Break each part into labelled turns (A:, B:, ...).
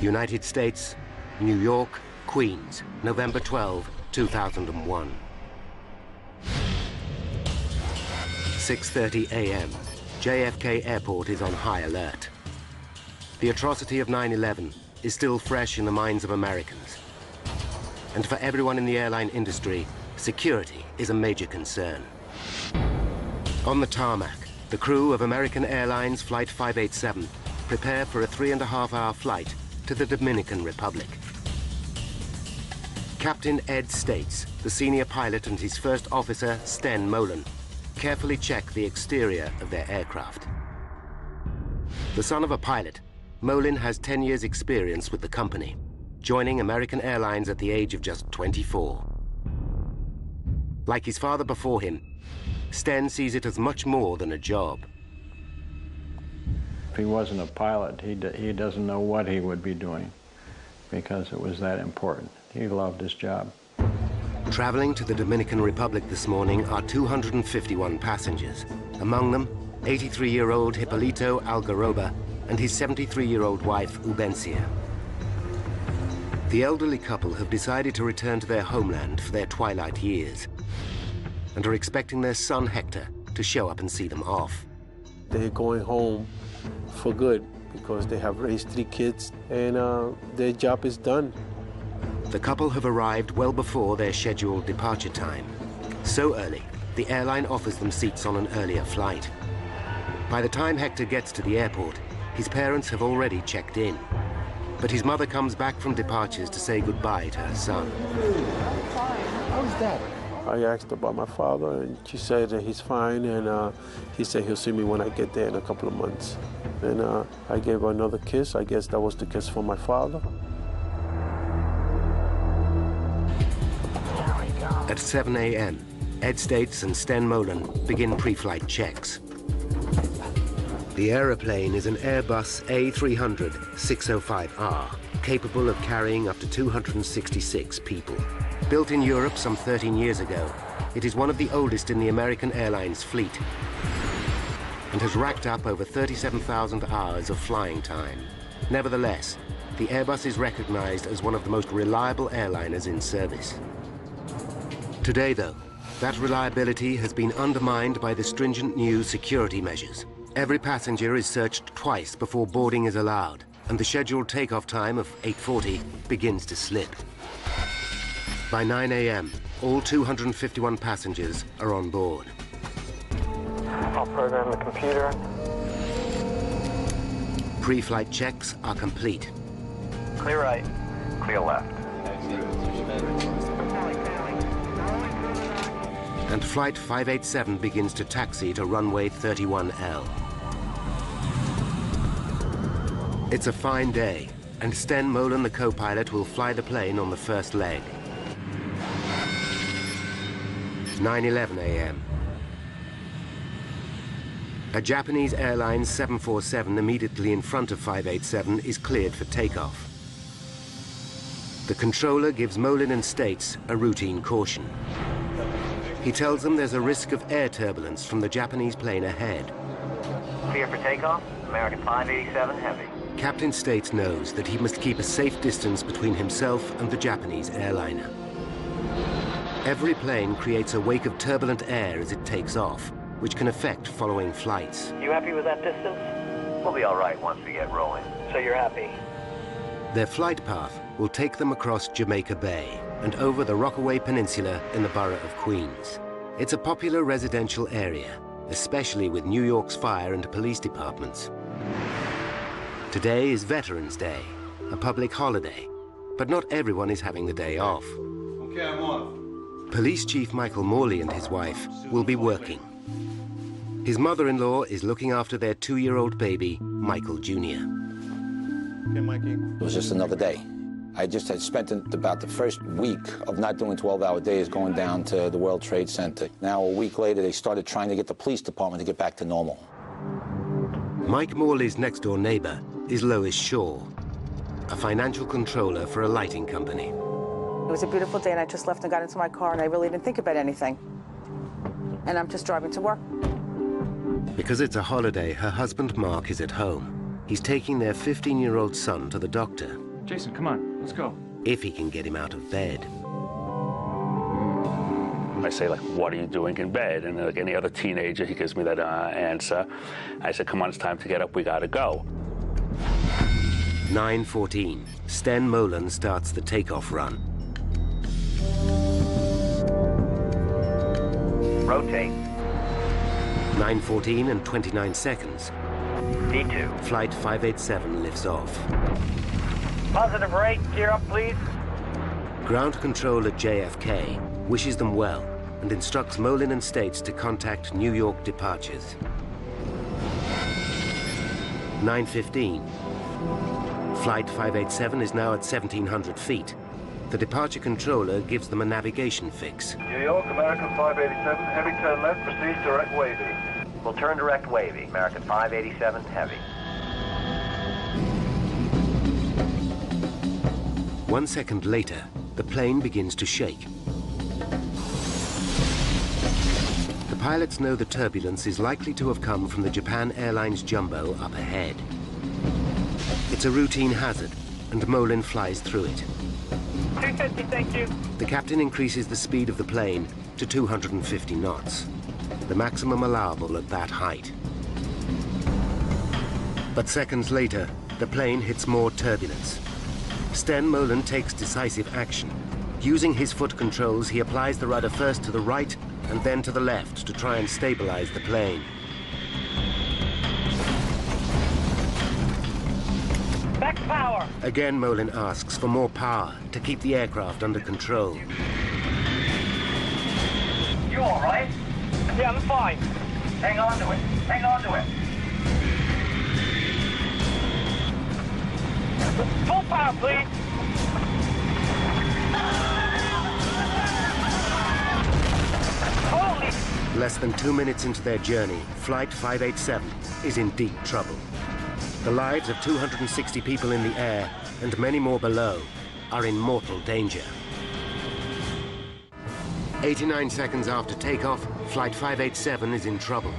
A: United States, New York, Queens, November 12, 2001. 6:30 a.m. JFK Airport is on high alert. The atrocity of 9/11 is still fresh in the minds of Americans. And for everyone in the airline industry, security is a major concern. On the tarmac, the crew of American Airlines Flight 587 prepare for a 3.5-hour flight to the Dominican Republic. Captain Ed States, the senior pilot, and his first officer, Sten Molen, carefully check the exterior of their aircraft. The son of a pilot, Molen has 10 years' experience with the company, joining American Airlines at the age of just 24. Like his father before him, Sten sees it as much more than a job.
B: If he wasn't a pilot, he doesn't know what he would be doing because it was that important. He loved his job.
A: Traveling to the Dominican Republic this morning are 251 passengers. Among them, 83-year-old Hipólito Algaroba and his 73-year-old wife, Ubencia. The elderly couple have decided to return to their homeland for their twilight years and are expecting their son, Hector, to show up and see them off.
C: They're going home for good because they have raised 3 kids and their job is done.
A: The couple have arrived well before their scheduled departure time. So early, the airline offers them seats on an earlier flight. By the time Hector gets to the airport, his parents have already checked in. But his mother comes back from departures to say goodbye to her son.
C: How's that? I asked about my father, and she said that he's fine, and he said he'll see me when I get there in a couple of months. And I gave her another kiss. I guess that was the kiss for my father.
A: At 7 a.m., Ed States and Sten Molen begin pre-flight checks. The aeroplane is an Airbus A300-605R, capable of carrying up to 266 people. Built in Europe some 13 years ago, it is one of the oldest in the American Airlines fleet and has racked up over 37,000 hours of flying time. Nevertheless, the Airbus is recognized as one of the most reliable airliners in service. Today, though, that reliability has been undermined by the stringent new security measures. Every passenger is searched twice before boarding is allowed, and the scheduled takeoff time of 8:40 begins to slip. By 9 a.m., all 251 passengers are on board.
C: I'll program the computer.
A: Pre-flight checks are complete.
D: Clear right. Clear left.
A: And Flight 587 begins to taxi to runway 31L. It's a fine day, and Sten Molen, the co-pilot, will fly the plane on the first leg. 9:11 a.m. A Japanese Airlines 747 immediately in front of 587 is cleared for takeoff. The controller gives Molen and States a routine caution. He tells them there's a risk of air turbulence from the Japanese plane ahead.
D: Clear for takeoff, American 587 Heavy.
A: Captain States knows that he must keep a safe distance between himself and the Japanese airliner. Every plane creates a wake of turbulent air as it takes off, which can affect following flights.
D: You happy with that distance? We'll be all right once we get rolling. So you're happy?
A: Their flight path will take them across Jamaica Bay and over the Rockaway Peninsula in the borough of Queens. It's a popular residential area, especially with New York's fire and police departments. Today is Veterans Day, a public holiday, but not everyone is having the day off.
E: Okay, I'm off.
A: Police Chief Michael Morley and his wife will be working. His mother-in-law is looking after their 2-year-old baby, Michael Jr.
E: Okay, Mikey.
F: It was just another day. I just had spent about the first week of not doing 12-hour days going down to the World Trade Center. Now, a week later, they started trying to get the police department to get back to normal.
A: Mike Morley's next-door neighbor is Lois Shaw, a financial controller for a lighting company.
G: It was a beautiful day, and I just left and got into my car, and I really didn't think about anything. And I'm just driving to work.
A: Because it's a holiday, her husband Mark is at home. He's taking their 15-year-old son to the doctor.
H: Jason, come on, let's go.
A: If he can get him out of bed.
I: I say, like, what are you doing in bed? And like any other teenager, he gives me that answer. I said, come on, it's time to get up, we gotta go.
A: 9:14, Sten Molen starts the takeoff run.
D: Rotate.
A: 9:14 and 29 seconds.
D: D2.
A: Flight 587 lifts off.
D: Positive rate, gear up, please.
A: Ground control at JFK wishes them well and instructs Molen and States to contact New York departures. 9:15. Flight 587 is now at 1,700 feet. The departure controller gives them a navigation fix.
J: New York, American 587, heavy turn left, proceed direct wavy.
D: We'll turn direct wavy, American 587, heavy.
A: 1 second later, the plane begins to shake. The pilots know the turbulence is likely to have come from the Japan Airlines jumbo up ahead. It's a routine hazard, and Molen flies through it.
D: 250, thank you.
A: The captain increases the speed of the plane to 250 knots, the maximum allowable at that height. But seconds later, the plane hits more turbulence. Sten Molen takes decisive action. Using his foot controls, he applies the rudder first to the right and then to the left to try and stabilize the plane.
D: Back power.
A: Again, Molen asks for more power to keep the aircraft under control.
D: You all right? Yeah, I'm fine. Hang on to it. Hang on to it. Full power, please. Holy!
A: Less than 2 minutes into their journey, Flight 587 is in deep trouble. The lives of 260 people in the air and many more below are in mortal danger. 89 seconds after takeoff, Flight 587 is in trouble.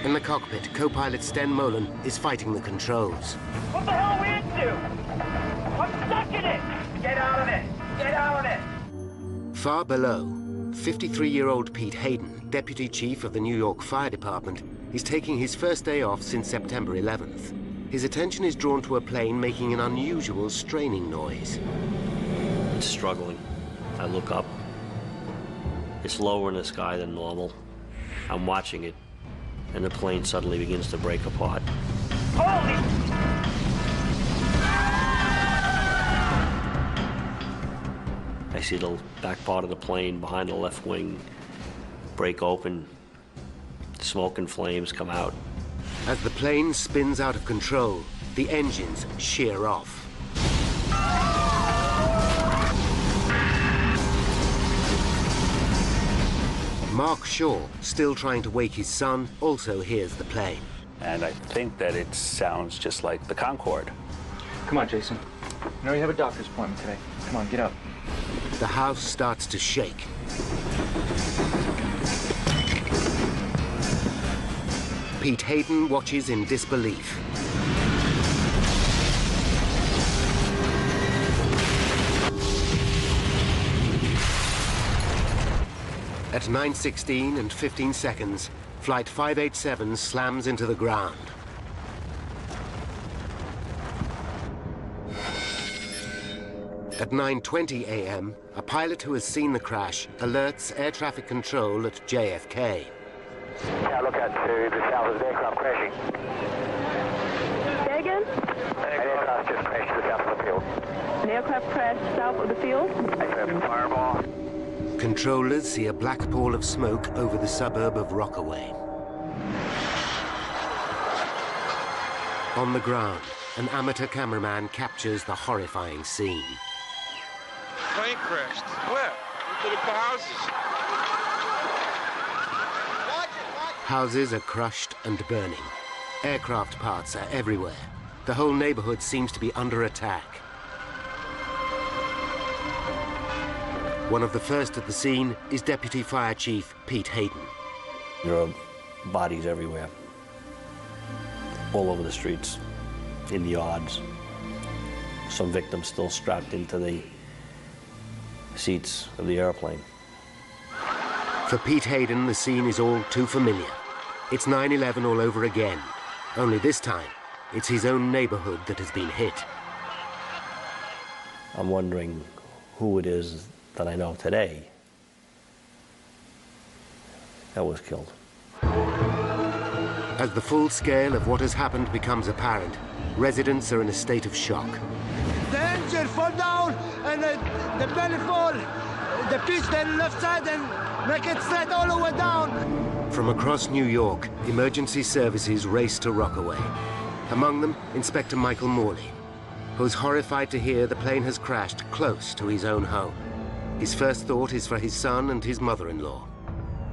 A: In the cockpit, co-pilot Sten Molen is fighting the controls.
D: What the hell are we into? I'm stuck in it! Get out of it! Get out of it!
A: Far below, 53-year-old Pete Hayden, deputy chief of the New York Fire Department, is taking his first day off since September 11th. His attention is drawn to a plane making an unusual straining noise.
K: It's struggling. I look up. It's lower in the sky than normal. I'm watching it, and the plane suddenly begins to break apart.
D: Holy!
K: I see the back part of the plane behind the left wing break open. Smoke and flames come out.
A: As the plane spins out of control, the engines shear off. Mark Shaw, still trying to wake his son, also hears the plane.
I: And I think that it sounds just like the Concorde.
H: Come on, Jason. You know you have a doctor's appointment today. Come on, get up.
A: The house starts to shake. Pete Hayden watches in disbelief. At 9:16 and 15 seconds, Flight 587 slams into the ground. At 9:20 a.m., a pilot who has seen the crash alerts air traffic control at JFK.
D: Yeah, look out to the south of the aircraft crashing.
L: Say again?
D: An aircraft just crashed to the south of the field.
L: An aircraft crashed south of the field?
D: Aircraft fireball.
A: Controllers see a black pall of smoke over the suburb of Rockaway. On the ground, an amateur cameraman captures the horrifying scene.
J: Plane crashed. Where? Into the houses.
A: Houses are crushed and burning. Aircraft parts are everywhere. The whole neighborhood seems to be under attack. One of the first at the scene is Deputy Fire Chief Pete Hayden.
K: There are bodies everywhere, all over the streets, in the yards. some victims still strapped into the seats of the airplane.
A: For Pete Hayden, the scene is all too familiar. It's 9/11 all over again. Only this time, it's his own neighborhood that has been hit.
K: I'm wondering who it is that I know today that was killed.
A: As the full scale of what has happened becomes apparent, residents are in a state of shock.
M: The engine fall down and the belly fall, the pitch the left side and make it straight all the way down.
A: From across New York, emergency services race to Rockaway. Among them, Inspector Michael Morley, who's horrified to hear the plane has crashed close to his own home. His first thought is for his son and his mother-in-law.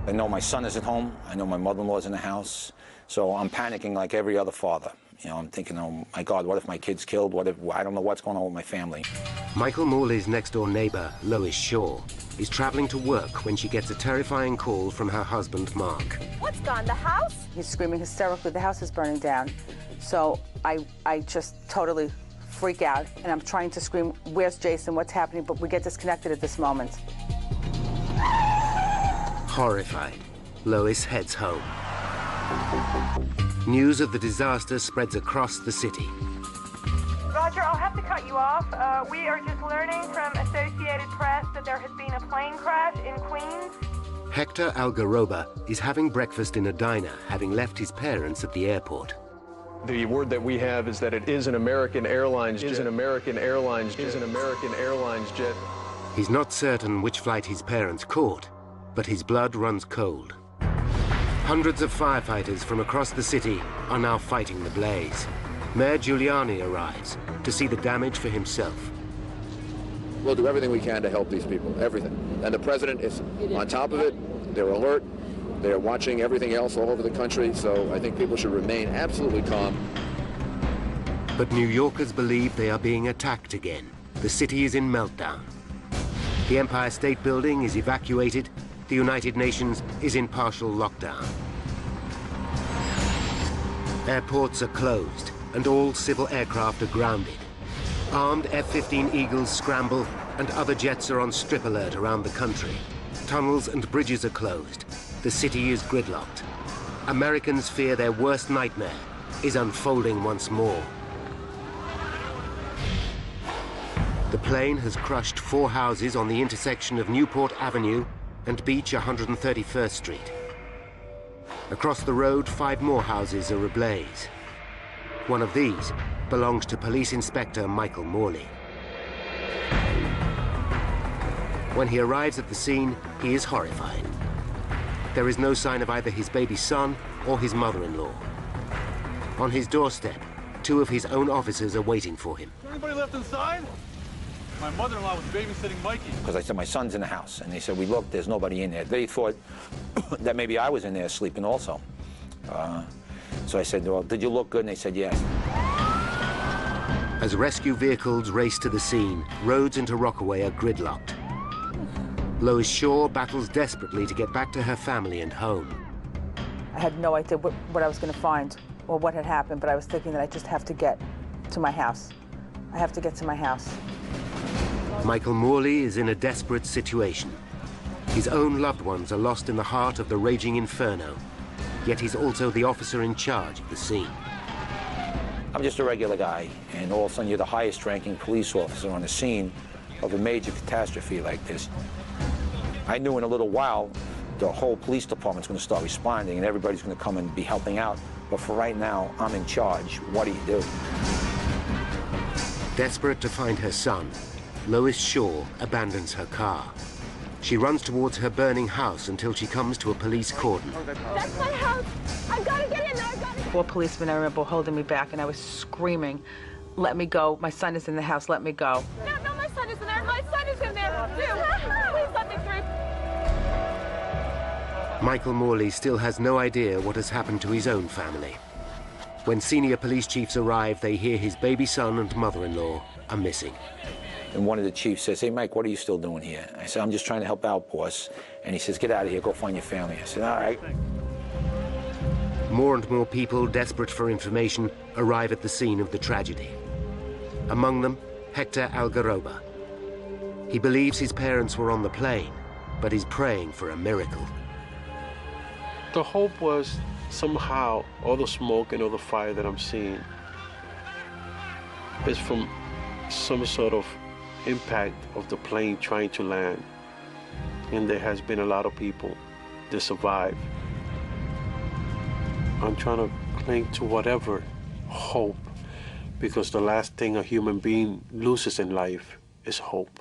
F: I know my son is at home. I know my mother-in-law's in the house. So I'm panicking like every other father. You know, I'm thinking, oh my God, what if my kid's killed? What if, I don't know what's going on with my family.
A: Michael Morley's next-door neighbor, Lois Shaw, is traveling to work when she gets a terrifying call from her husband, Mark.
G: What's gone, the house? He's screaming hysterically, the house is burning down. So I just totally freak out, and I'm trying to scream, where's Jason, what's happening? But we get disconnected at this moment.
A: Horrified, Lois heads home. News of the disaster spreads across the city.
L: Roger, I'll have to cut you off. We are just learning from Associated Press that there has been a plane crash in Queens.
A: Hector Algaroba is having breakfast in a diner, having left his parents at the airport.
N: The word that we have is that it is an American Airlines jet.
A: He's not certain which flight his parents caught, but his blood runs cold. Hundreds of firefighters from across the city are now fighting the blaze. Mayor Giuliani arrives to see the damage for himself.
O: We'll do everything we can to help these people, everything. And the president is on top of it. They're alert. They're watching everything else all over the country, so I think people should remain absolutely calm.
A: But New Yorkers believe they are being attacked again. The city is in meltdown. The Empire State Building is evacuated. The United Nations is in partial lockdown. Airports are closed, and all civil aircraft are grounded. Armed F-15 Eagles scramble, and other jets are on strip alert around the country. Tunnels and bridges are closed. The city is gridlocked. Americans fear their worst nightmare is unfolding once more. The plane has crushed 4 houses on the intersection of Newport Avenue and Beach 131st Street. Across the road, 5 more houses are ablaze. One of these belongs to Police Inspector Michael Morley. When he arrives at the scene, he is horrified. There is no sign of either his baby son or his mother-in-law. On his doorstep, 2 of his own officers are waiting for him.
E: Anybody left inside? My mother-in-law was babysitting Mikey.
F: Because I said, my son's in the house. And they said, we looked, there's nobody in there. They thought that maybe I was in there sleeping also. So I said, well, did you look good? And they said, yes.
A: As rescue vehicles race to the scene, roads into Rockaway are gridlocked. Lois Shaw battles desperately to get back to her family and home.
G: I had no idea what I was going to find or what had happened, but I was thinking that I just have to get to my house. I have to get to my house.
A: Michael Morley is in a desperate situation. His own loved ones are lost in the heart of the raging inferno, yet he's also the officer in charge of the scene.
F: I'm just a regular guy, and all of a sudden you're the highest-ranking police officer on the scene of a major catastrophe like this. I knew in a little while the whole police department's going to start responding, and everybody's going to come and be helping out. But for right now, I'm in charge. What do you do?
A: Desperate to find her son, Lois Shaw abandons her car. She runs towards her burning house until she comes to a police cordon.
L: That's my house. I've got to get in there. I've got to...
G: 4 policemen, I remember, holding me back, and I was screaming, let me go. My son is in the house. Let me go.
L: No, my son is in there. My son is in there, too. Please let me through.
A: Michael Morley still has no idea what has happened to his own family. When senior police chiefs arrive, they hear his baby son and mother-in-law are missing.
F: And one of the chiefs says, hey, Mike, what are you still doing here? I said, I'm just trying to help out, boss. And he says, get out of here, go find your family. I said, all right.
A: More and more people, desperate for information, arrive at the scene of the tragedy. Among them, Hector Algaroba. He believes his parents were on the plane, but he's praying for a miracle.
C: The hope was somehow all the smoke and all the fire that I'm seeing is from some sort of impact of the plane trying to land. And there has been a lot of people that survive. I'm trying to cling to whatever hope, because the last thing a human being loses in life is hope.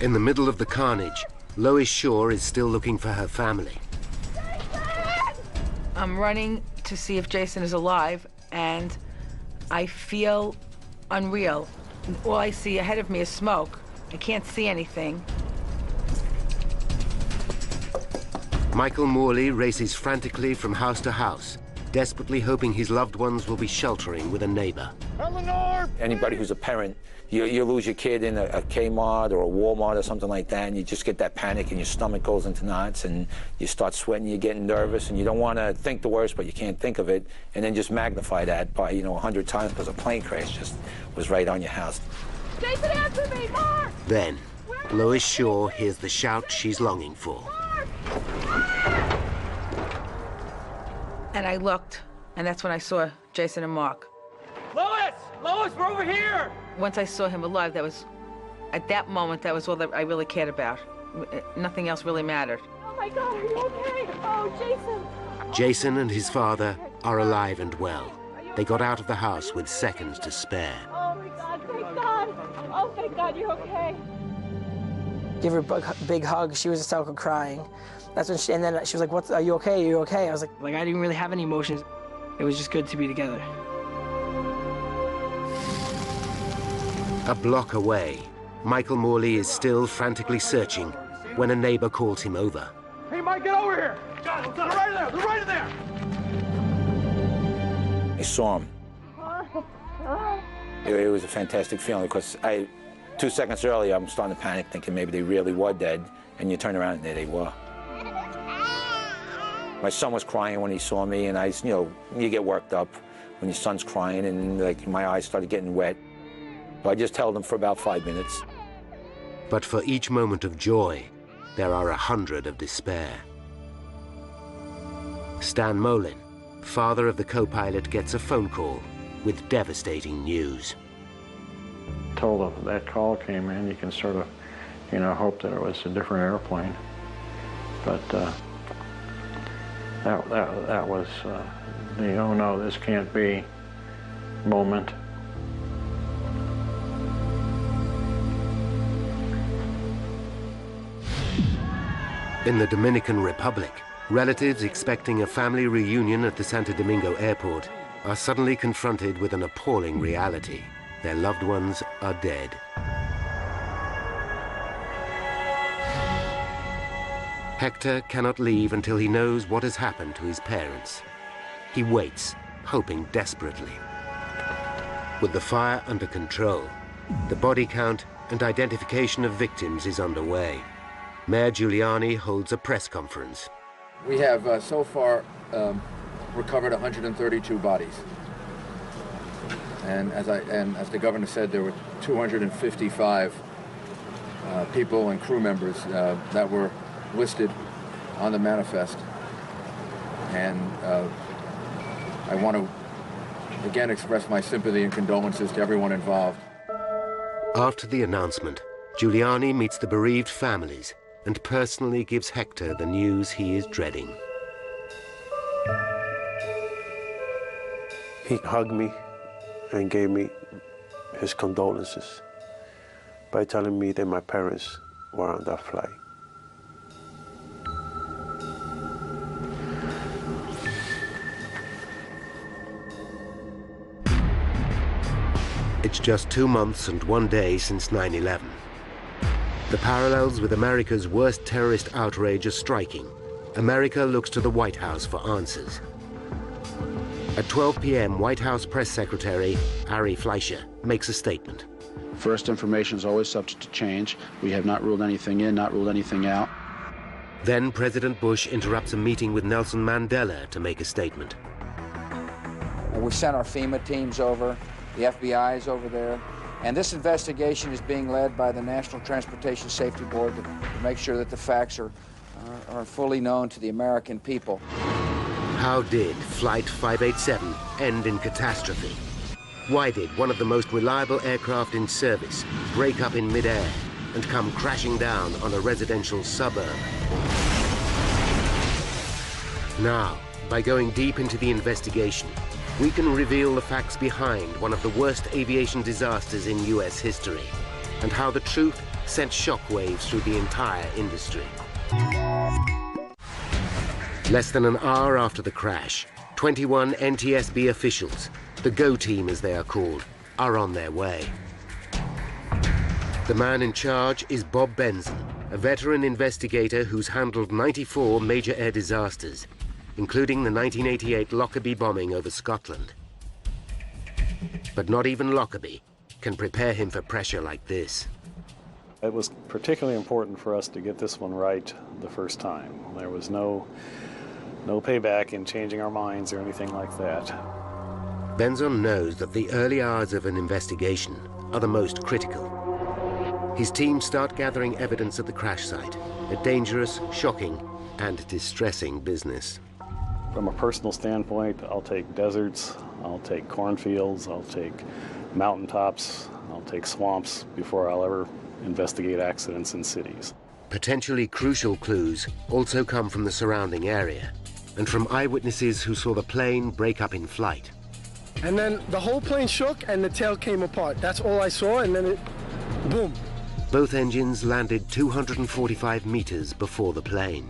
A: In the middle of the carnage, Lois Shaw is still looking for her family.
G: I'm running to see if Jason is alive, and I feel unreal. All I see ahead of me is smoke. I can't see anything.
A: Michael Morley races frantically from house to house, desperately hoping his loved ones will be sheltering with a neighbor.
F: Eleanor! Anybody who's a parent, you lose your kid in a Kmart or a Walmart or something like that, and you just get that panic and your stomach goes into knots and you start sweating, you're getting nervous, and you don't want to think the worst, but you can't think of it, and then just magnify that by, 100 times because a plane crash just was right on your house.
L: Jason, answer me, Mark!
A: Then, Lois Shaw hears the shout she's longing for.
G: And I looked, and that's when I saw Jason and Mark.
D: Lois! Lois, we're over here!
G: Once I saw him alive, at that moment, that was all that I really cared about. Nothing else really mattered.
L: Oh my God, are you okay? Oh, Jason!
A: Jason and his father are alive and well. They got out of the house with seconds to spare.
L: Oh my God, thank God! Oh, thank God, you're okay.
P: Give her a big hug. She was hysterical crying. That's when and then she was like, "What? Are you okay? Are you okay?" I was like I didn't really have any emotions. It was just good to be together.
A: A block away, Michael Morley is still frantically searching when a neighbor calls him over.
D: Hey, Mike, get over here! They're right there! They're right there!
F: I saw him. It was a fantastic feeling because 2 seconds earlier, I'm starting to panic, thinking maybe they really were dead, and you turn around and there they were. My son was crying when he saw me, and you get worked up when your son's crying, and my eyes started getting wet. So I just held him for about 5 minutes.
A: But for each moment of joy, there are 100 of despair. Stan Molin, father of the co-pilot, gets a phone call with devastating news.
B: Until that call came in, you can sort of, hope that it was a different airplane. But that was the oh no, this can't be moment.
A: In the Dominican Republic, relatives expecting a family reunion at the Santo Domingo airport are suddenly confronted with an appalling reality. Their loved ones are dead. Hector cannot leave until he knows what has happened to his parents. He waits, hoping desperately. With the fire under control, the body count and identification of victims is underway. Mayor Giuliani holds a press conference.
O: We have so far recovered 132 bodies. And as the governor said, there were 255 people and crew members that were listed on the manifest. And I want to again express my sympathy and condolences to everyone involved.
A: After the announcement, Giuliani meets the bereaved families and personally gives Hector the news he is dreading.
C: He hugged me and gave me his condolences by telling me that my parents were on that flight.
A: It's just 2 months and 1 day since 9/11. The parallels with America's worst terrorist outrage are striking. America looks to the White House for answers. At 12 p.m., White House Press Secretary Ari Fleischer makes a statement.
Q: First, information is always subject to change. We have not ruled anything in, not ruled anything out.
A: Then President Bush interrupts a meeting with Nelson Mandela to make a statement.
R: We sent our FEMA teams over. The FBI is over there. And this investigation is being led by the National Transportation Safety Board to make sure that the facts are fully known to the American people.
A: How did Flight 587 end in catastrophe? Why did one of the most reliable aircraft in service break up in midair and come crashing down on a residential suburb? Now, by going deep into the investigation, we can reveal the facts behind one of the worst aviation disasters in US history, and how the truth sent shockwaves through the entire industry. Less than an hour after the crash, 21 NTSB officials, the GO team as they are called, are on their way. The man in charge is Bob Benson, a veteran investigator who's handled 94 major air disasters, including the 1988 Lockerbie bombing over Scotland. But not even Lockerbie can prepare him for pressure like this.
S: It was particularly important for us to get this one right the first time. There was no payback in changing our minds or anything like that.
A: Benson knows that the early hours of an investigation are the most critical. His team start gathering evidence at the crash site, a dangerous, shocking, and distressing business.
S: From a personal standpoint, I'll take deserts, I'll take cornfields, I'll take mountaintops, I'll take swamps before I'll ever investigate accidents in cities.
A: Potentially crucial clues also come from the surrounding area and from eyewitnesses who saw the plane break up in flight.
T: And then the whole plane shook and the tail came apart. That's all I saw, and then it, boom.
A: Both engines landed 245 meters before the plane.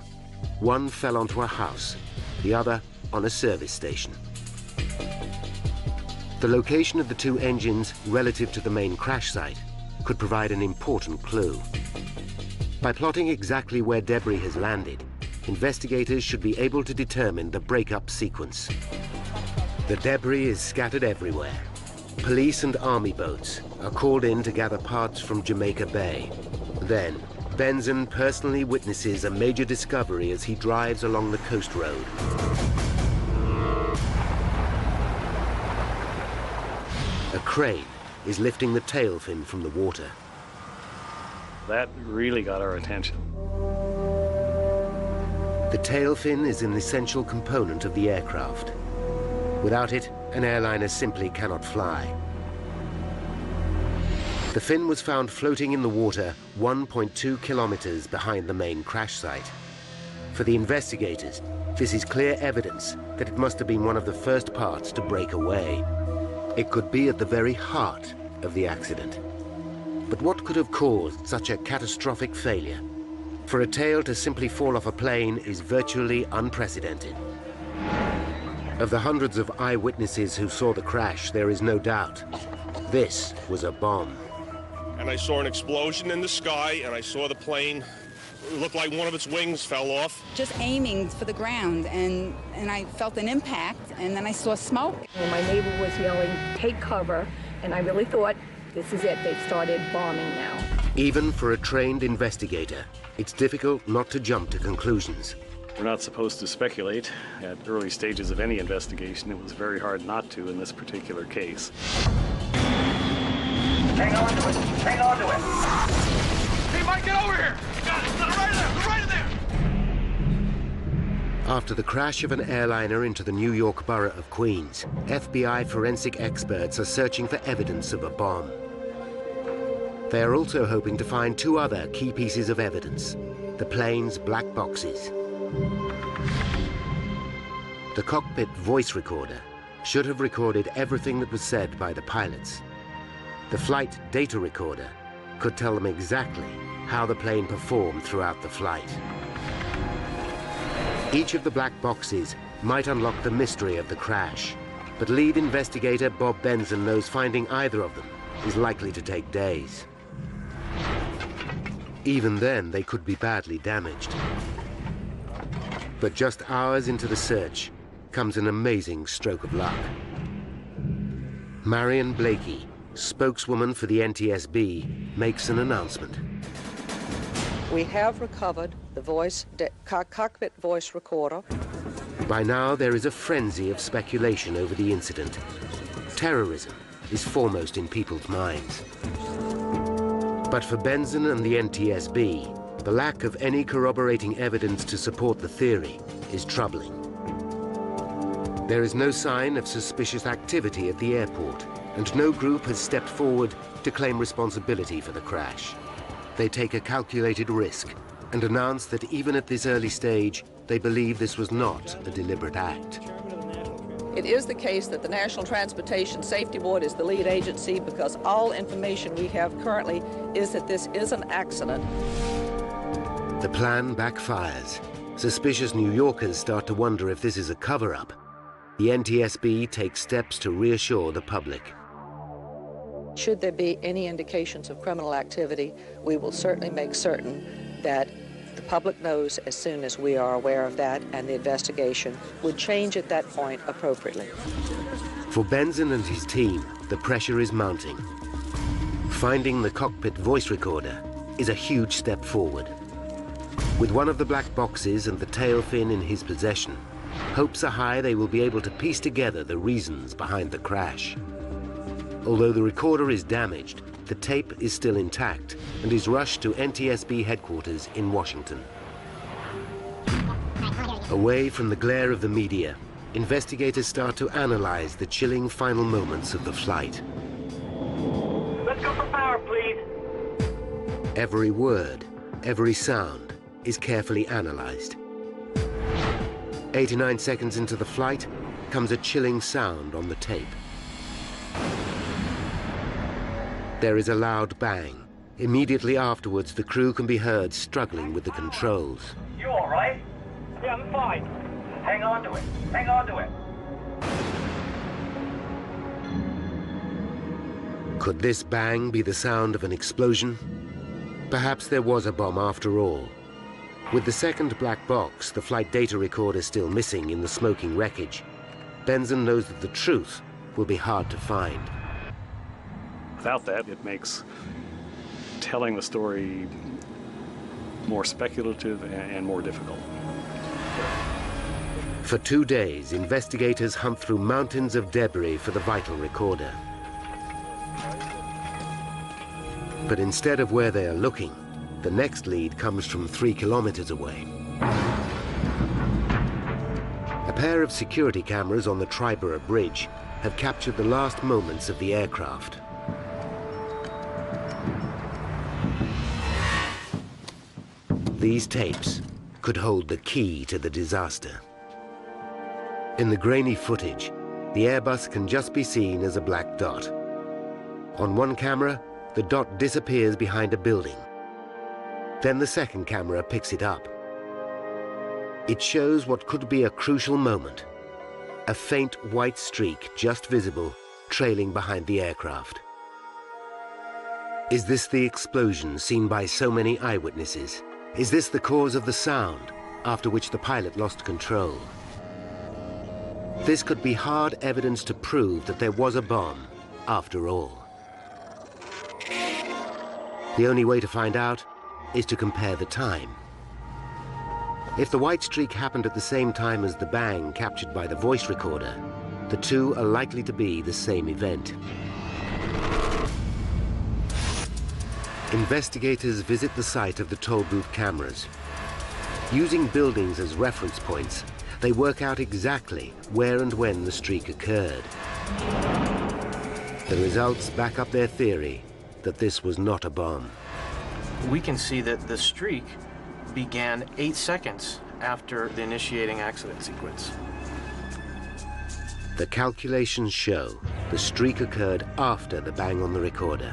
A: One fell onto a house, the other on a service station. The location of the two engines relative to the main crash site could provide an important clue. By plotting exactly where debris has landed, investigators should be able to determine the breakup sequence. The debris is scattered everywhere. Police and army boats are called in to gather parts from Jamaica Bay. Then, Benson personally witnesses a major discovery as he drives along the coast road. A crane is lifting the tail fin from the water.
S: That really got our attention.
A: The tail fin is an essential component of the aircraft. Without it, an airliner simply cannot fly. The fin was found floating in the water 1.2 kilometers behind the main crash site. For the investigators, this is clear evidence that it must have been one of the first parts to break away. It could be at the very heart of the accident. But what could have caused such a catastrophic failure? For a tail to simply fall off a plane is virtually unprecedented. Of the hundreds of eyewitnesses who saw the crash, there is no doubt. This was a bomb.
U: And I saw an explosion in the sky, and I saw the plane. It looked like one of its wings fell off.
V: Just aiming for the ground, and I felt an impact, and then I saw smoke.
W: Well, my neighbor was yelling, "Take cover," and I really thought, this is it, they've started bombing now.
A: Even for a trained investigator, it's difficult not to jump to conclusions.
S: We're not supposed to speculate at early stages of any investigation. It was very hard not to in this particular case.
D: Hang on to it. Hang on to it.
E: Hey, Mike, get over here. Got it. Right in there. Right in there.
A: After the crash of an airliner into the New York borough of Queens, FBI forensic experts are searching for evidence of a bomb. They are also hoping to find two other key pieces of evidence: the plane's black boxes. The cockpit voice recorder should have recorded everything that was said by the pilots. The flight data recorder could tell them exactly how the plane performed throughout the flight. Each of the black boxes might unlock the mystery of the crash, but lead investigator Bob Benson knows finding either of them is likely to take days. Even then, they could be badly damaged. But just hours into the search comes an amazing stroke of luck. Marion Blakey, spokeswoman for the NTSB, makes an announcement.
X: We have recovered the cockpit voice recorder.
A: By now, there is a frenzy of speculation over the incident. Terrorism is foremost in people's minds. But for Benson and the NTSB, the lack of any corroborating evidence to support the theory is troubling. There is no sign of suspicious activity at the airport, and no group has stepped forward to claim responsibility for the crash. They take a calculated risk and announce that even at this early stage, they believe this was not a deliberate act.
X: It is the case that the National Transportation Safety Board is the lead agency because all information we have currently is that this is an accident.
A: The plan backfires. Suspicious New Yorkers start to wonder if this is a cover-up. The NTSB takes steps to reassure the public.
X: Should there be any indications of criminal activity, we will certainly make certain that the public knows as soon as we are aware of that, and the investigation would change at that point appropriately.
A: For Benson and his team, the pressure is mounting. Finding the cockpit voice recorder is a huge step forward. With one of the black boxes and the tail fin in his possession, hopes are high they will be able to piece together the reasons behind the crash. Although the recorder is damaged, the tape is still intact and is rushed to NTSB headquarters in Washington. Away from the glare of the media, investigators start to analyze the chilling final moments of the flight.
D: Let's go for power, please.
A: Every word, every sound is carefully analyzed. 89 seconds into the flight comes a chilling sound on the tape. There is a loud bang. Immediately afterwards, the crew can be heard struggling with the controls.
D: You all right? Yeah, I'm fine. Hang on to it. Hang on to it.
A: Could this bang be the sound of an explosion? Perhaps there was a bomb after all. With the second black box, the flight data recorder still missing in the smoking wreckage, Benson knows that the truth will be hard to find.
S: Without that, it makes telling the story more speculative and more difficult.
A: For 2 days, investigators hunt through mountains of debris for the vital recorder. But instead of where they are looking, the next lead comes from 3 kilometers away. A pair of security cameras on the Triborough Bridge have captured the last moments of the aircraft. These tapes could hold the key to the disaster. In the grainy footage, the Airbus can just be seen as a black dot. On one camera, the dot disappears behind a building. Then the second camera picks it up. It shows what could be a crucial moment. A faint white streak just visible, trailing behind the aircraft. Is this the explosion seen by so many eyewitnesses? Is this the cause of the sound, after which the pilot lost control? This could be hard evidence to prove that there was a bomb, after all. The only way to find out is to compare the time. If the white streak happened at the same time as the bang captured by the voice recorder, the two are likely to be the same event. Investigators visit the site of the toll booth cameras. Using buildings as reference points, they work out exactly where and when the streak occurred. The results back up their theory that this was not a bomb.
H: We can see that the streak began 8 seconds after the initiating accident sequence.
A: The calculations show the streak occurred after the bang on the recorder.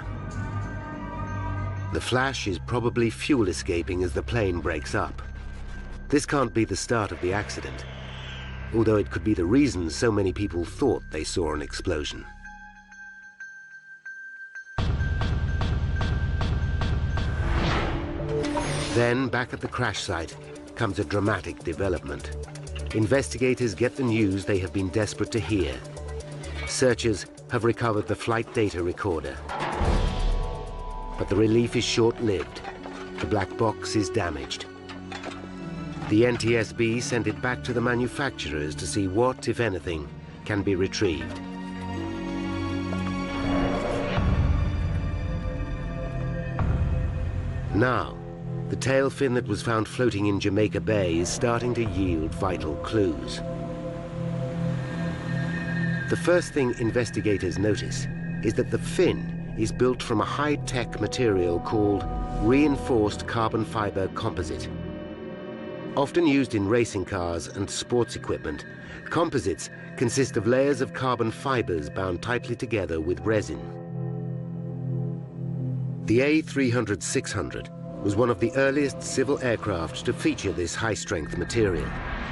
A: The flash is probably fuel escaping as the plane breaks up. This can't be the start of the accident, although it could be the reason so many people thought they saw an explosion. Then, back at the crash site, comes a dramatic development. Investigators get the news they have been desperate to hear. Searchers have recovered the flight data recorder. But the relief is short-lived. The black box is damaged. The NTSB sent it back to the manufacturers to see what, if anything, can be retrieved. Now, the tail fin that was found floating in Jamaica Bay is starting to yield vital clues. The first thing investigators notice is that the fin is built from a high-tech material called reinforced carbon fiber composite. Often used in racing cars and sports equipment, composites consist of layers of carbon fibers bound tightly together with resin. The A300-600 was one of the earliest civil aircraft to feature this high-strength material,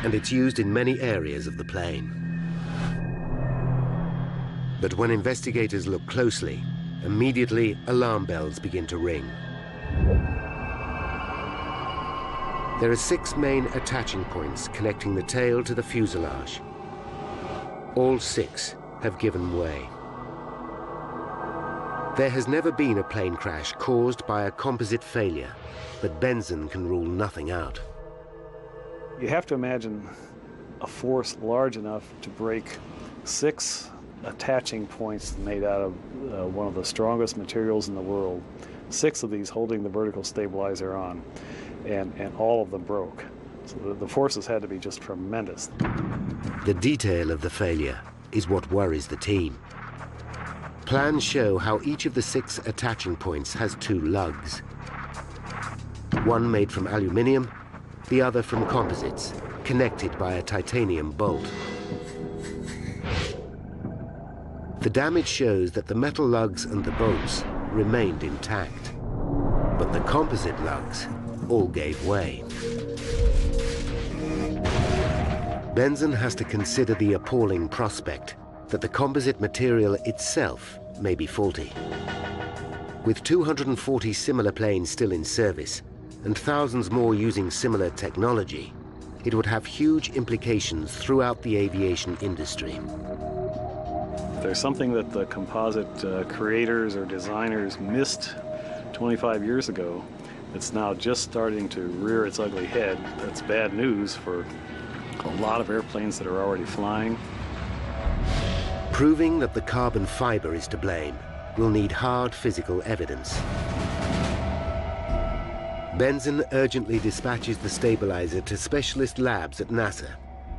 A: and it's used in many areas of the plane. But when investigators look closely, immediately alarm bells begin to ring. There are 6 main attaching points connecting the tail to the fuselage. All 6 have given way. There has never been a plane crash caused by a composite failure, but Benson can rule nothing out.
S: You have to imagine a force large enough to break 6 attaching points made out of one of the strongest materials in the world, 6 of these holding the vertical stabilizer on, and all of them broke. So the forces had to be just tremendous.
A: The detail of the failure is what worries the team. Plans show how each of the 6 attaching points has 2 lugs. One made from aluminium, the other from composites, connected by a titanium bolt. The damage shows that the metal lugs and the bolts remained intact, but the composite lugs all gave way. Benson has to consider the appalling prospect that the composite material itself may be faulty. With 240 similar planes still in service and thousands more using similar technology, it would have huge implications throughout the aviation industry.
S: If there's something that the composite creators or designers missed 25 years ago, it's now just starting to rear its ugly head. That's bad news for a lot of airplanes that are already flying.
A: Proving that the carbon fiber is to blame will need hard physical evidence. Benson urgently dispatches the stabilizer to specialist labs at NASA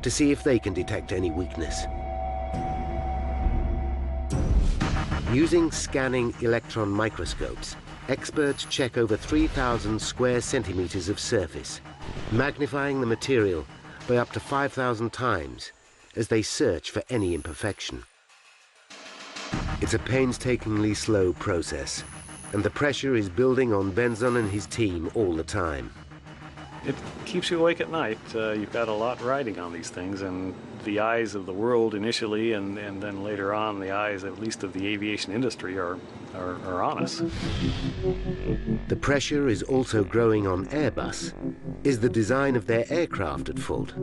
A: to see if they can detect any weakness. Using scanning electron microscopes, experts check over 3,000 square centimeters of surface, magnifying the material by up to 5,000 times as they search for any imperfection. It's a painstakingly slow process, and the pressure is building on Benson and his team all the time.
S: It keeps you awake at night. You've got a lot riding on these things, and the eyes of the world initially, and then later on the eyes, at least of the aviation industry, are on us.
A: The pressure is also growing on Airbus. Is the design of their aircraft at fault?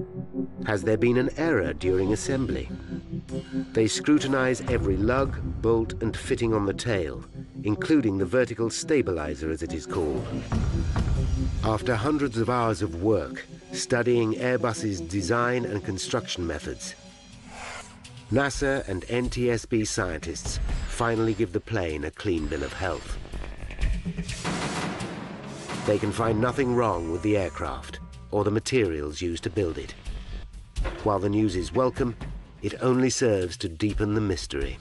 A: Has there been an error during assembly? They scrutinize every lug, bolt, and fitting on the tail, including the vertical stabilizer, as it is called. After hundreds of hours of work studying Airbus's design and construction methods, NASA and NTSB scientists finally give the plane a clean bill of health. They can find nothing wrong with the aircraft or the materials used to build it. While the news is welcome, it only serves to deepen the mystery.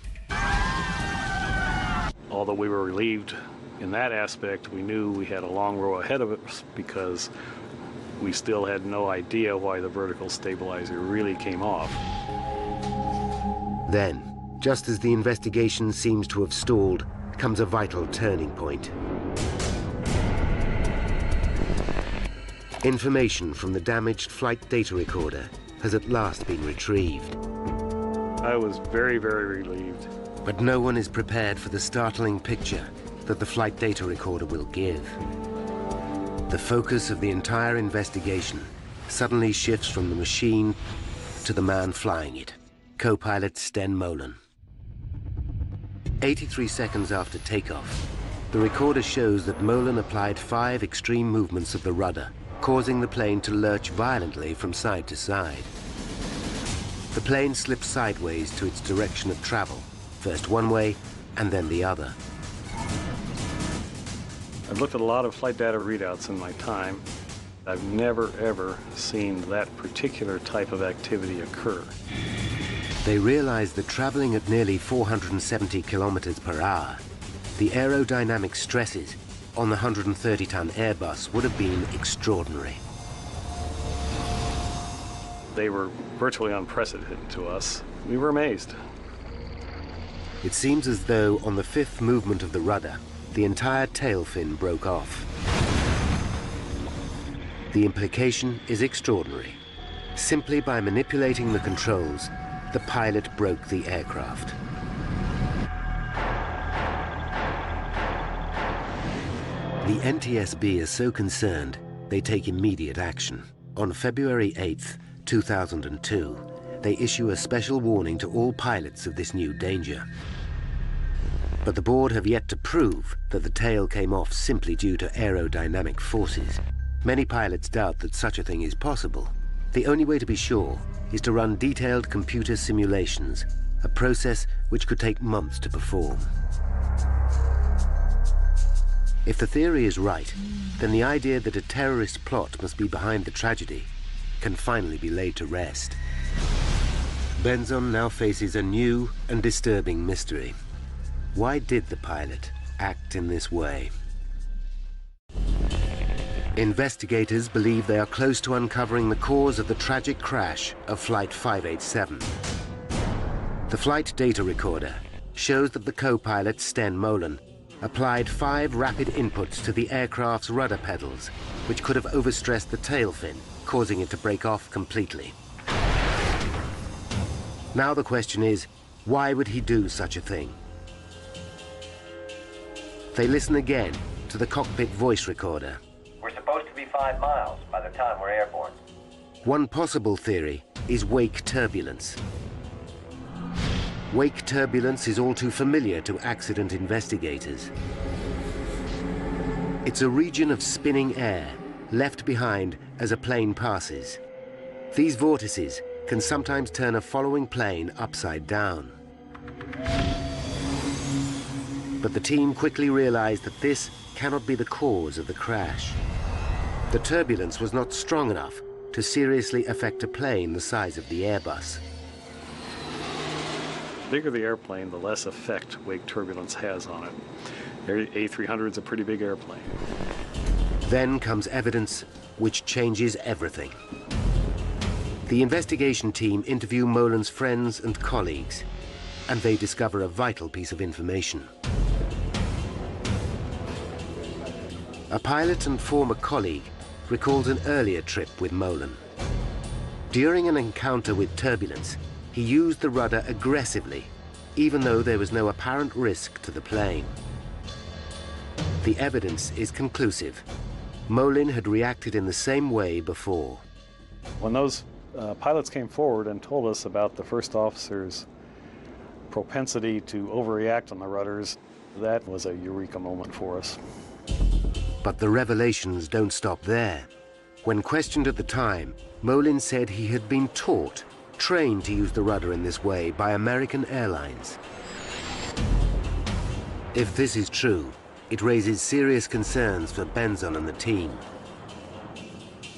S: Although we were relieved in that aspect, we knew we had a long row ahead of us because we still had no idea why the vertical stabilizer really came off.
A: Then, just as the investigation seems to have stalled, comes a vital turning point. Information from the damaged flight data recorder has at last been retrieved.
S: I was very, very relieved.
A: But no one is prepared for the startling picture that the flight data recorder will give. The focus of the entire investigation suddenly shifts from the machine to the man flying it, co-pilot Sten Molen. 83 seconds after takeoff, the recorder shows that Molen applied 5 extreme movements of the rudder, causing the plane to lurch violently from side to side. The plane slips sideways to its direction of travel, first one way and then the other.
S: I've looked at a lot of flight data readouts in my time. I've never, ever seen that particular type of activity occur.
A: They realized that traveling at nearly 470 kilometers per hour, the aerodynamic stresses on the 130-ton Airbus would have been extraordinary.
S: They were virtually unprecedented to us. We were amazed.
A: It seems as though on the fifth movement of the rudder, the entire tail fin broke off. The implication is extraordinary. Simply by manipulating the controls, the pilot broke the aircraft. The NTSB is so concerned, they take immediate action. On February 8th, 2002, they issue a special warning to all pilots of this new danger. But the board have yet to prove that the tail came off simply due to aerodynamic forces. Many pilots doubt that such a thing is possible. The only way to be sure is to run detailed computer simulations, a process which could take months to perform. If the theory is right, then the idea that a terrorist plot must be behind the tragedy can finally be laid to rest. Benzon now faces a new and disturbing mystery. Why did the pilot act in this way? Investigators believe they are close to uncovering the cause of the tragic crash of Flight 587. The flight data recorder shows that the co-pilot, Sten Molen, applied 5 rapid inputs to the aircraft's rudder pedals, which could have overstressed the tail fin, causing it to break off completely. Now the question is, why would he do such a thing? They listen again to the cockpit voice recorder.
I: We're supposed to be 5 miles by the time we're airborne.
A: One possible theory is wake turbulence. Wake turbulence is all too familiar to accident investigators. It's a region of spinning air left behind as a plane passes. These vortices can sometimes turn a following plane upside down. But the team quickly realized that this cannot be the cause of the crash. The turbulence was not strong enough to seriously affect a plane the size of the Airbus.
S: The bigger the airplane, the less effect wake turbulence has on it. A300 is a pretty big airplane.
A: Then comes evidence which changes everything. The investigation team interview Molen's friends and colleagues, and they discover a vital piece of information. A pilot and former colleague recalls an earlier trip with Molen. During an encounter with turbulence, he used the rudder aggressively, even though there was no apparent risk to the plane. The evidence is conclusive. Molen had reacted in the same way before.
S: When those pilots came forward and told us about the first officer's propensity to overreact on the rudders, that was a eureka moment for us.
A: But the revelations don't stop there. When questioned at the time, Molen said he had been trained to use the rudder in this way by American Airlines. If this is true, it raises serious concerns for Benzon and the team.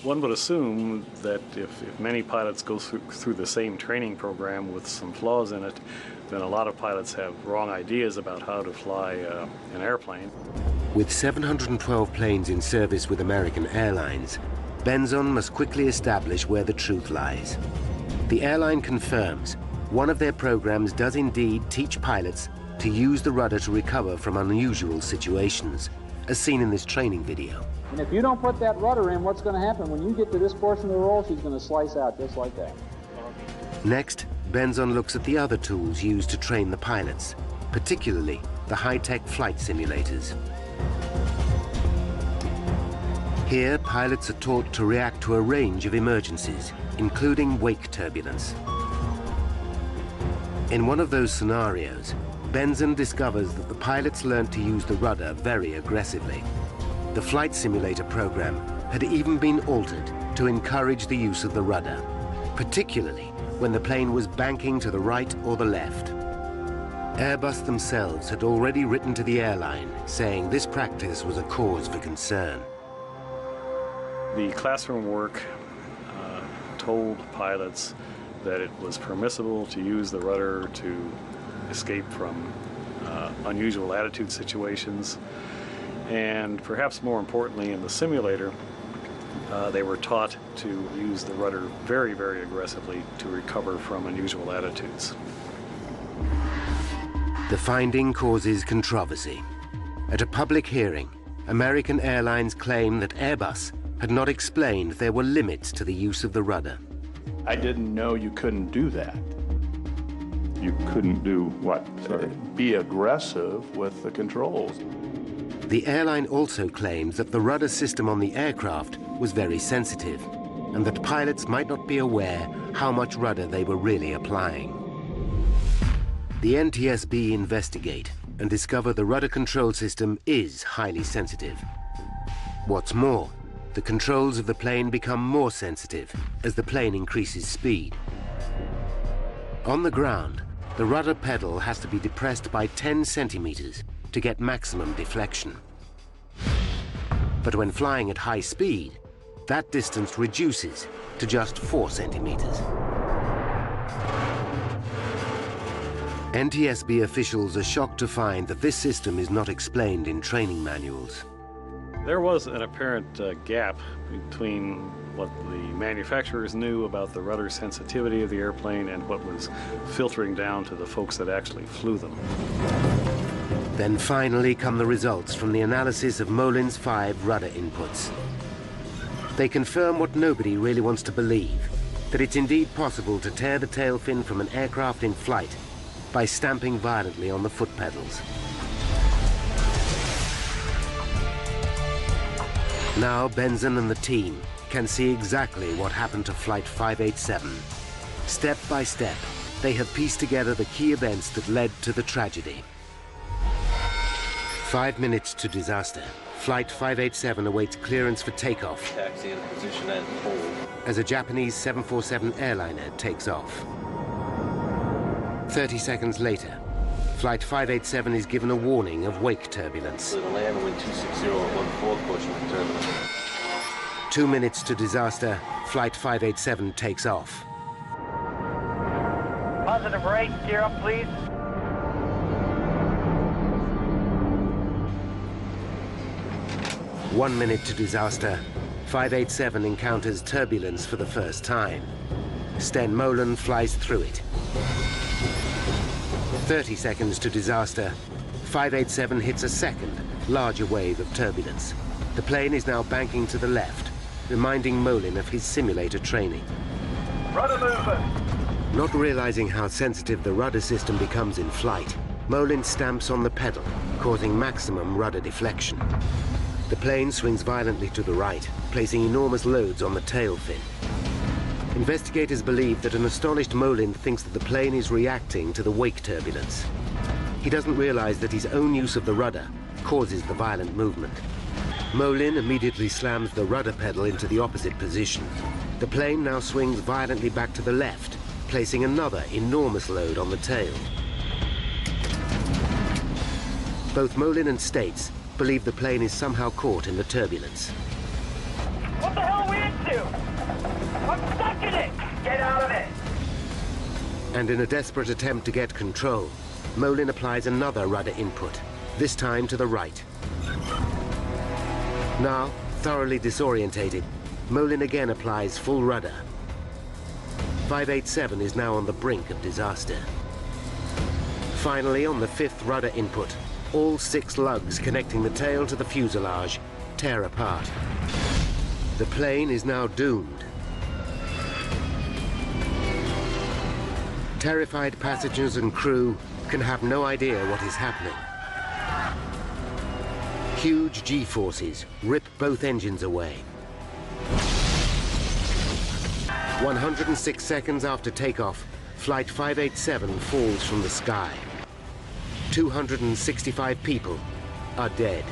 S: One would assume that if many pilots go through the same training program with some flaws in it, then a lot of pilots have wrong ideas about how to fly an airplane.
A: With 712 planes in service with American Airlines, Benzon must quickly establish where the truth lies. The airline confirms one of their programs does indeed teach pilots to use the rudder to recover from unusual situations, as seen in this training video.
J: And if you don't put that rudder in, what's going to happen? When you get to this portion of the roll, she's going to slice out just like that.
A: Next, Benzon looks at the other tools used to train the pilots, particularly the high-tech flight simulators. Here, pilots are taught to react to a range of emergencies, including wake turbulence. In one of those scenarios, Benzon discovers that the pilots learned to use the rudder very aggressively. The flight simulator program had even been altered to encourage the use of the rudder, particularly when the plane was banking to the right or the left. Airbus themselves had already written to the airline saying this practice was a cause for concern.
S: The classroom work told pilots that it was permissible to use the rudder to escape from unusual attitude situations, and perhaps more importantly in the simulator, they were taught to use the rudder very, very aggressively to recover from unusual attitudes.
A: The finding causes controversy. At a public hearing, American Airlines claimed that Airbus had not explained there were limits to the use of the rudder.
G: I didn't know you couldn't do that. You couldn't do what? Be aggressive with the controls.
A: The airline also claims that the rudder system on the aircraft was very sensitive, and that pilots might not be aware how much rudder they were really applying. The NTSB investigate and discover the rudder control system is highly sensitive. What's more, the controls of the plane become more sensitive as the plane increases speed. On the ground, the rudder pedal has to be depressed by 10 centimeters to get maximum deflection. But when flying at high speed, that distance reduces to just 4 centimeters. NTSB officials are shocked to find that this system is not explained in training manuals.
S: There was an apparent gap between what the manufacturers knew about the rudder sensitivity of the airplane and what was filtering down to the folks that actually flew them.
A: Then finally come the results from the analysis of Molin's 5 rudder inputs. They confirm what nobody really wants to believe, that it's indeed possible to tear the tail fin from an aircraft in flight by stamping violently on the foot pedals. Now Benson and the team can see exactly what happened to Flight 587. Step by step, they have pieced together the key events that led to the tragedy. 5 minutes to disaster. Flight 587 awaits clearance for takeoff.
K: Taxi in position and hold.
A: As a Japanese 747 airliner takes off. 30 seconds later, Flight 587 is given a warning of wake turbulence.
K: So the land wind 260 at 1/4 portion of turbulence.
A: 2 minutes to disaster, Flight 587 takes off.
D: Positive rate, gear up please.
A: One minute to disaster, 587 encounters turbulence for the first time. Sten Molen flies through it. 30 seconds to disaster, 587 hits a second, larger wave of turbulence. The plane is now banking to the left, reminding Molen of his simulator training.
D: Rudder movement.
A: Not realizing how sensitive the rudder system becomes in flight, Molen stamps on the pedal, causing maximum rudder deflection. The plane swings violently to the right, placing enormous loads on the tail fin. Investigators believe that an astonished Molen thinks that the plane is reacting to the wake turbulence. He doesn't realize that his own use of the rudder causes the violent movement. Molen immediately slams the rudder pedal into the opposite position. The plane now swings violently back to the left, placing another enormous load on the tail. Both Molen and States believe the plane is somehow caught in the turbulence.
D: What the hell are we into? I'm stuck in it! Get out of it!
A: And in a desperate attempt to get control, Molen applies another rudder input, this time to the right. Now, thoroughly disorientated, Molen again applies full rudder. 587 is now on the brink of disaster. Finally, on the 5th rudder input, all 6 lugs connecting the tail to the fuselage tear apart. The plane is now doomed. Terrified passengers and crew can have no idea what is happening. Huge G-forces rip both engines away. 106 seconds after takeoff, Flight 587 falls from the sky. 265 people are dead.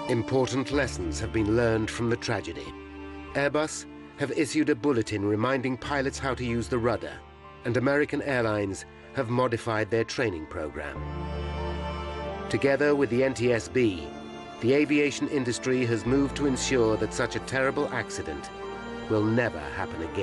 A: Important lessons have been learned from the tragedy. Airbus have issued a bulletin reminding pilots how to use the rudder, and American Airlines have modified their training program. Together with the NTSB, the aviation industry has moved to ensure that such a terrible accident will never happen again.